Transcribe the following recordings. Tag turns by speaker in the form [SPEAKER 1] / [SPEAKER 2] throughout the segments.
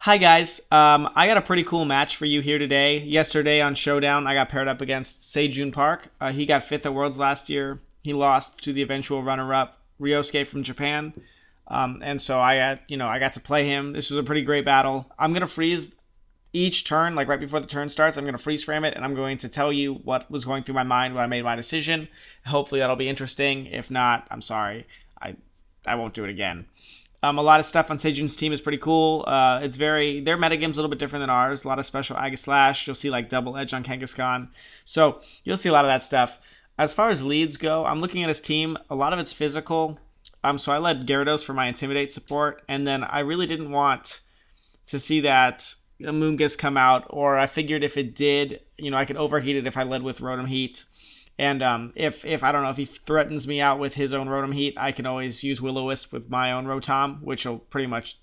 [SPEAKER 1] Hi guys, I got a pretty cool match for you here today. Yesterday on Showdown, I got paired up against Sejun Park. He got 5th at Worlds last year. He lost to the eventual runner-up Ryosuke from Japan, and so I got to play him. This was a pretty great battle. I'm gonna freeze each turn, like right before the turn starts. I'm gonna freeze frame it, and I'm going to tell you what was going through my mind when I made my decision. Hopefully that'll be interesting. If not, I'm sorry. I won't do it again. A lot of stuff on Sejun's team is pretty cool. Their metagame's a little bit different than ours. A lot of special Aegislash. You'll see like double edge on Kangaskhan. So you'll see a lot of that stuff. As far as leads go, I'm looking at his team. A lot of it's physical. So I led Gyarados for my Intimidate support. And then I really didn't want to see that Amoonguss come out. Or I figured if it did, I could overheat it if I led with Rotom Heat. And if I don't know, if he threatens me out with his own Rotom Heat, I can always use Will-O-Wisp with my own Rotom, which will pretty much,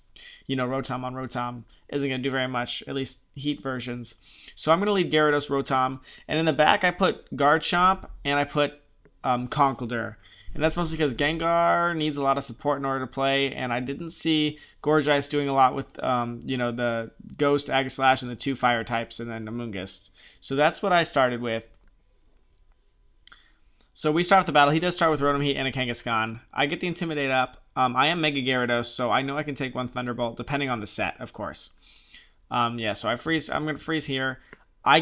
[SPEAKER 1] Rotom on Rotom isn't going to do very much, at least Heat versions. So I'm going to lead Gyarados Rotom. And in the back, I put Garchomp and I put Conkeldurr. And that's mostly because Gengar needs a lot of support in order to play. And I didn't see Gourgeist doing a lot with, the Ghost, Aegislash, and the 2 fire types, and then Amoonguss. So that's what I started with. So we start with the battle. He does start with Rotom Heat and a Kangaskhan. I get the Intimidate up. I am Mega Gyarados, so I know I can take one Thunderbolt, depending on the set, of course. So I freeze. I'm going to freeze here. I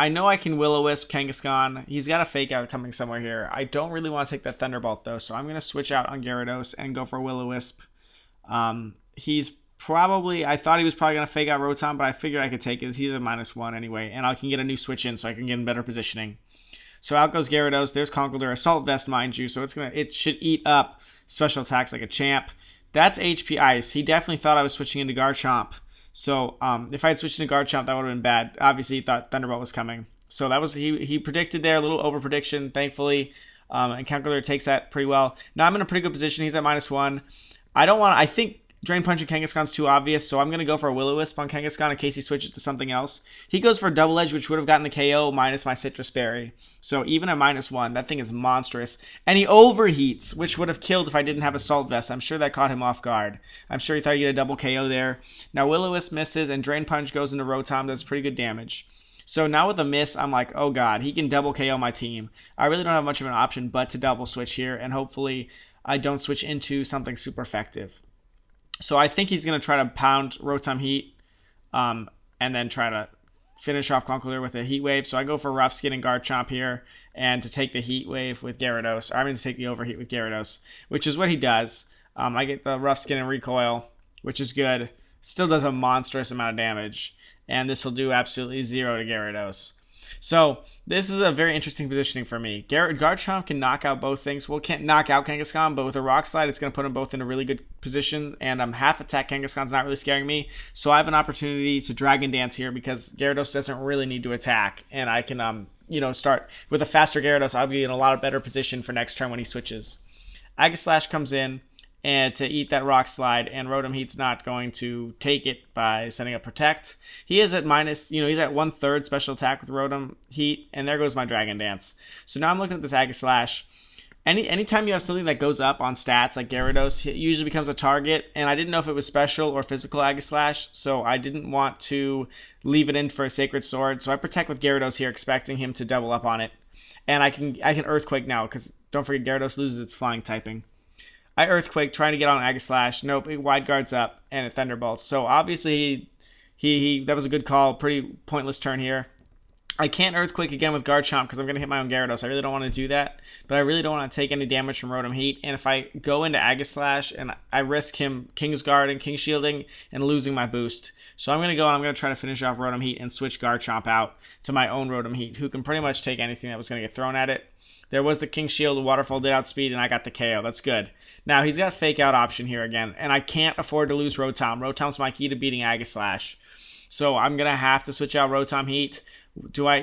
[SPEAKER 1] know I can Will-O-Wisp Kangaskhan. He's got a Fake Out coming somewhere here. I don't really want to take that Thunderbolt, though, so I'm going to switch out on Gyarados and go for Will-O-Wisp. I thought he was probably going to Fake Out Rotom, but I figured I could take it. He's a -1 anyway, and I can get a new switch in so I can get in better positioning. So out goes Gyarados. There's Conkeldurr. Assault Vest, mind you. So it should eat up special attacks like a champ. That's HP Ice. He definitely thought I was switching into Garchomp. So if I had switched into Garchomp, that would have been bad. Obviously, he thought Thunderbolt was coming. So that was he predicted there, a little over prediction, thankfully. And Conkeldurr takes that pretty well. Now I'm in a pretty good position. He's at -1. I think Drain Punch and Kangaskhan's too obvious, so I'm going to go for a Will-O-Wisp on Kangaskhan in case he switches to something else. He goes for a Double Edge, which would have gotten the KO minus my Citrus Berry. So even at -1, that thing is monstrous. And he overheats, which would have killed if I didn't have Assault Vest. I'm sure that caught him off guard. I'm sure he thought he'd get a double KO there. Now Will-O-Wisp misses, and Drain Punch goes into Rotom, does pretty good damage. So now with a miss, I'm like, oh god, he can double KO my team. I really don't have much of an option but to double switch here, and hopefully I don't switch into something super effective. So I think he's going to try to pound Rotom Heat and then try to finish off Conkeldurr with a Heat Wave. So I go for Rough Skin and Garchomp here and to take the Heat Wave with Gyarados. To take the Overheat with Gyarados, which is what he does. I get the Rough Skin and Recoil, which is good. Still does a monstrous amount of damage. And this will do absolutely 0 to Gyarados. So this is a very interesting positioning for me. Garchomp can knock out both things. Well, can't knock out Kangaskhan, but with a Rock Slide, it's going to put them both in a really good position. And half attack Kangaskhan's not really scaring me. So I have an opportunity to Dragon Dance here because Gyarados doesn't really need to attack. And I can, start with a faster Gyarados. I'll be in a lot of better position for next turn when he switches. Aegislash comes in and to eat that Rock Slide, and Rotom Heat's not going to take it by sending a Protect. He is at he's at 1/3 special attack with Rotom Heat, and there goes my Dragon Dance. So now I'm looking at this Aegislash. Anytime you have something that goes up on stats like Gyarados, it usually becomes a target, and I didn't know if it was special or physical Aegislash, so I didn't want to leave it in for a Sacred Sword, so I Protect with Gyarados here, expecting him to double up on it. And I can Earthquake now, because don't forget Gyarados loses its flying typing. I Earthquake, trying to get on Aegislash. Nope, it Wide Guards up, and it Thunderbolts. So obviously, he that was a good call. Pretty pointless turn here. I can't Earthquake again with Garchomp because I'm going to hit my own Gyarados. I really don't want to do that, but I really don't want to take any damage from Rotom Heat. And if I go into Aegislash, and I risk him Kingsguard and King Shielding and losing my boost. So I'm going to go and I'm going to try to finish off Rotom Heat and switch Garchomp out to my own Rotom Heat, who can pretty much take anything that was going to get thrown at it. There was the King Shield, the Waterfall did outspeed, and I got the KO. That's good. Now, he's got a Fake Out option here again, and I can't afford to lose Rotom. Rotom's my key to beating Aegislash. So I'm going to have to switch out Rotom Heat. Do I,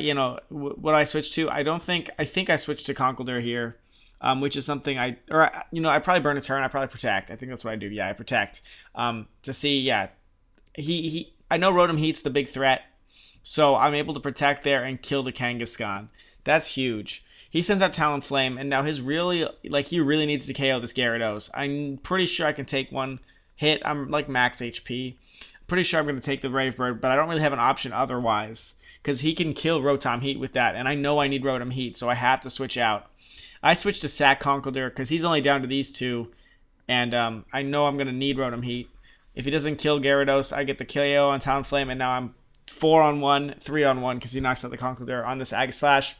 [SPEAKER 1] what do I switch to? I think I switched to Conkeldurr here, which is something I probably burn a turn. I probably Protect. I think that's what I do. Yeah, I Protect. To see, I know Rotom Heat's the big threat, so I'm able to Protect there and kill the Kangaskhan. That's huge. He sends out Talonflame, and now he really needs to KO this Gyarados. I'm pretty sure I can take one hit. I'm like max HP. Pretty sure I'm going to take the Brave Bird, but I don't really have an option otherwise because he can kill Rotom Heat with that, and I know I need Rotom Heat, so I have to switch out. I switched to Sack Conkeldurr because he's only down to these two, and I know I'm going to need Rotom Heat. If he doesn't kill Gyarados, I get the KO on Talonflame, and now I'm 4-on-1, 3-on-1 because he knocks out the Conkeldurr on this Aegislash.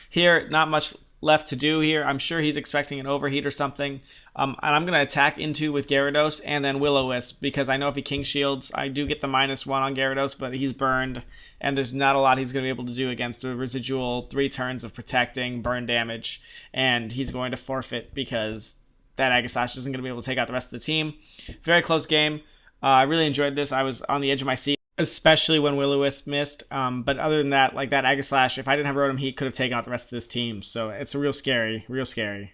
[SPEAKER 1] Here, not much left to do here. I'm sure he's expecting an Overheat or something. And I'm going to attack into with Gyarados and then Will-O-Wisp because I know if he King Shields, I do get the -1 on Gyarados, but he's burned, and there's not a lot he's going to be able to do against the residual 3 turns of protecting, burn damage, and he's going to forfeit because that Aegislash isn't going to be able to take out the rest of the team. Very close game. I really enjoyed this. I was on the edge of my seat, especially when Will-O-Wisp missed. But other than that, like that Aegislash, if I didn't have Rotom Heat, could have taken out the rest of this team. So it's real scary, real scary.